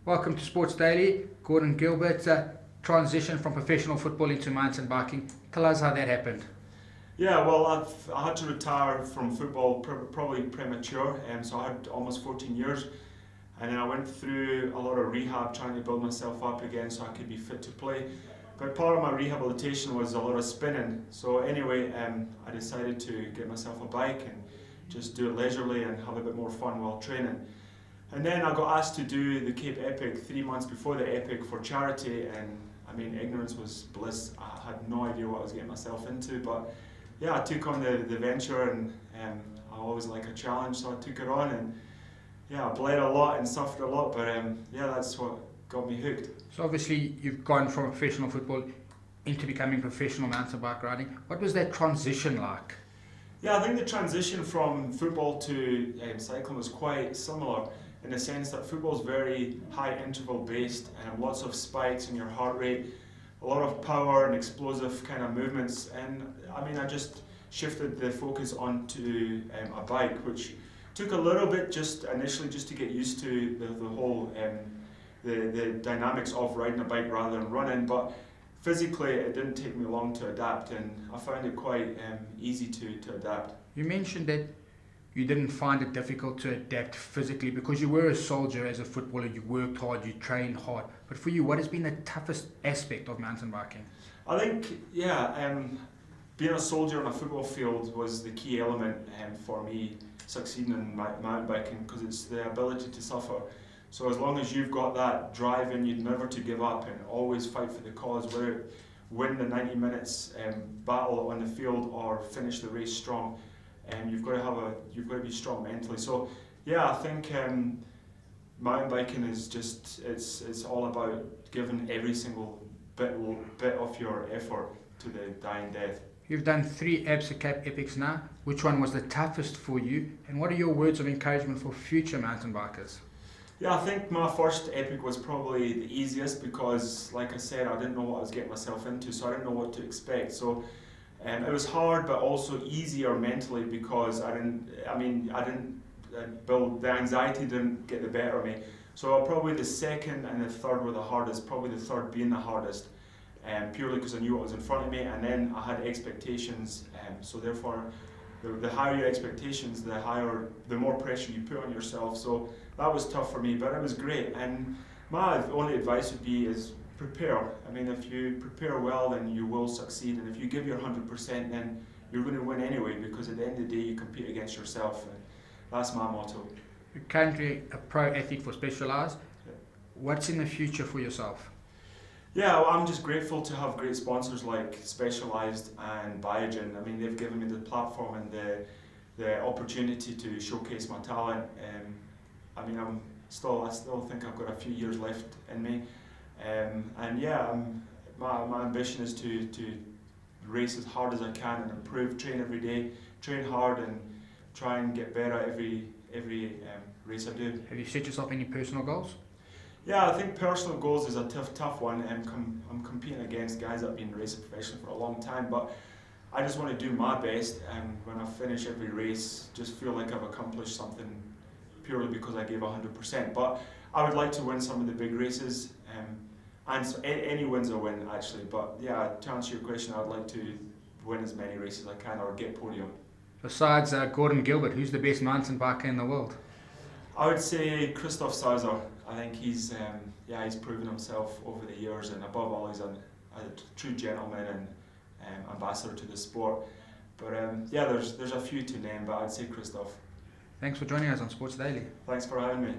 Welcome to Sports Daily. Gordon Gilbert, transition from professional football into mountain biking. Tell us how that happened. Yeah, well, I had to retire from football probably premature, so I had almost 14 years, and then I went through a lot of rehab trying to build myself up again so I could be fit to play. But part of my rehabilitation was a lot of spinning. So anyway, I decided to get myself a bike and just do it leisurely and have a bit more fun while training. And then I got asked to do the Cape Epic 3 months before the Epic for charity, and I mean, ignorance was bliss. I had no idea what I was getting myself into, but yeah, I took on the venture, and I always like a challenge, so I took it on, and yeah, I bled a lot and suffered a lot, but yeah, that's what got me hooked. So obviously you've gone from professional football into becoming professional mountain bike riding. What was that transition like? Yeah, I think the transition from football to cycling was quite similar in the sense that football is very high interval based and lots of spikes in your heart rate, a lot of power and explosive kind of movements, and I mean I just shifted the focus onto a bike, which took a little bit just initially just to get used to the whole the dynamics of riding a bike rather than running, but physically it didn't take me long to adapt, and I found it quite easy to adapt. You mentioned that you didn't find it difficult to adapt physically because you were a soldier as a footballer, you worked hard, you trained hard. But for you, what has been the toughest aspect of mountain biking? I think, yeah, being a soldier on a football field was the key element for me succeeding in mountain biking, because it's the ability to suffer. So as long as you've got that drive in you never to give up and always fight for the cause, whether it win the 90 minutes battle on the field or finish the race strong, you've got to be strong mentally. So yeah, I think mountain biking is just it's all about giving every single bit of your effort to the dying death. You've done 3 Absa Cape Epics now. Which one was the toughest for you, and what are your words of encouragement for future mountain bikers? Yeah, I think my first epic was probably the easiest because, like I said, I didn't know what I was getting myself into, so I didn't know what to expect. So it was hard, but also easier mentally because I didn't build, the anxiety didn't get the better of me. So probably the second and the third were the hardest, probably the third being the hardest, purely because I knew what was in front of me, and then I had expectations, so therefore the higher your expectations, the more pressure you put on yourself. So that was tough for me, but it was great. And my only advice would be is prepare. I mean, if you prepare well, then you will succeed. And if you give your 100%, then you're going to win anyway, because at the end of the day, you compete against yourself. And that's my motto. You're currently a pro athlete for Specialized. What's in the future for yourself? Yeah, well, I'm just grateful to have great sponsors like Specialized and Biogen. I mean, they've given me the platform and the opportunity to showcase my talent. I mean, I still think I've got a few years left in me. And yeah, my ambition is to race as hard as I can and improve, train every day, train hard and try and get better every race I do. Have you set yourself any personal goals? Yeah, I think personal goals is a tough one. I'm competing against guys that have been racing professionally for a long time, but I just want to do my best, and when I finish every race, just feel like I've accomplished something purely because I gave 100%. But I would like to win some of the big races, and so any win's a win actually. But yeah, to answer your question, I'd like to win as many races as I can or get podium. Besides Gordon Gilbert, who's the best mountain biker in the world? I would say Christoph Sauser. I think he's proven himself over the years, and above all, he's a true gentleman and ambassador to the sport. But yeah, there's a few to name, but I'd say Christoph. Thanks for joining us on Sports Daily. Thanks for having me.